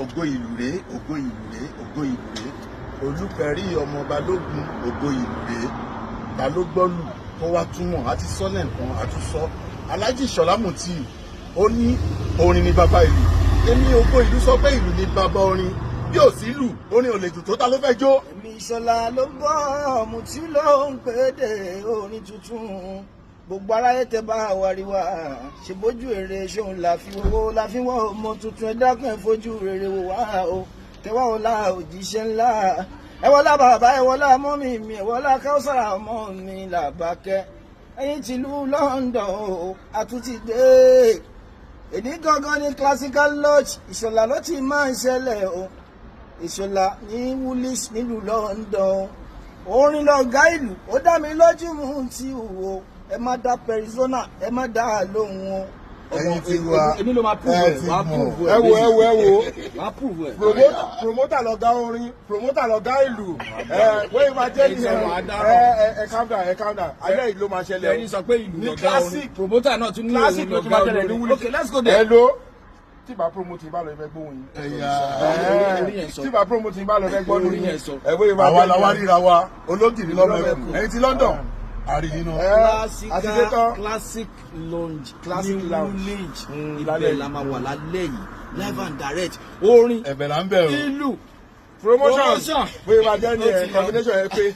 ògo ìlú rèé ògo ìlú rèé ògo ìlú rèé olùpẹ̀rí ọmọ balógun ògo ìlú rèé ta ló gbọ́lù tó wá túmọ̀ àti sọ́lẹ̀ nǹkan àtúnṣọ Alhaji Ṣọlá Mutiu ó ní orin ní bàbá ìlú èmi ògo ìlú sọ pé ìlú ní bàbá orin bí ò sí lù orin ò lè dùn tó ta ló fẹ́ jó. èmi Ṣọlá ló ń bọ̀ Mutiu ló ń pèdè orin tuntun gbogbo aráyé tẹ bá wariwa ṣe bójú èrè ṣóun láfiwọ́ ọmọ tuntun ẹ dákun ẹ fojú rere wò wá o tẹwà ọlá òjíṣẹ́ ńlá ẹ wọlá bàbá ẹ wọlá mọ́mì mi ẹ wọlá Káúsárà ọmọ mi Làbákẹ́ ẹ̀yin tìlú London o àtúntì dé èdè gangan ní classical lodge Ìṣọ̀lá ló ti máa ń ṣẹlẹ̀ o Ìṣọ̀lá ní Woolies nílùú London orin lọ̀gá ìlú ó dá mi lójú Mutiu o ẹ má dá Arizona ẹ má dá lóhùn o. ẹ̀yin ti wá èmi ló máa prove ẹ wàá prove ẹ wo wàá prove ẹ. promoter lọ̀gá orin promoter lọ̀gá ìlú wọ́n máa jẹ́ nìyẹn ẹ calm down alẹ́ ìlú máa ṣẹlẹ̀ ẹni sọ pé ìlú ní lọ̀gá classic orin promoter náà tún ní classic ló òun tún máa lọ̀gá ṣẹlẹ̀ ní orin. Woolies. Okay, let's go there. hello tí bá promote bá lọ fẹ́ gbóhùn yín orí yẹn sọ. tí bá promote bá lọ fẹ́ gbọ́ Orí lórí yẹn sọ. ẹ̀wọ́ ìwà àwa làwa ríra wa ológìrì lọ́mọ ẹ̀kú ẹ̀yin ti London àríyìn náà classic lounge Classic ní lounge. Woolwich lálẹ́ ibẹ̀ yìí. la máa wà lálẹ́ yìí live and direct orin ẹ̀bẹ̀ là ń bẹ̀ o ìlú promotion Promotion. bóyá máa jẹ́ ní Ó ti lọ. combination ẹ pé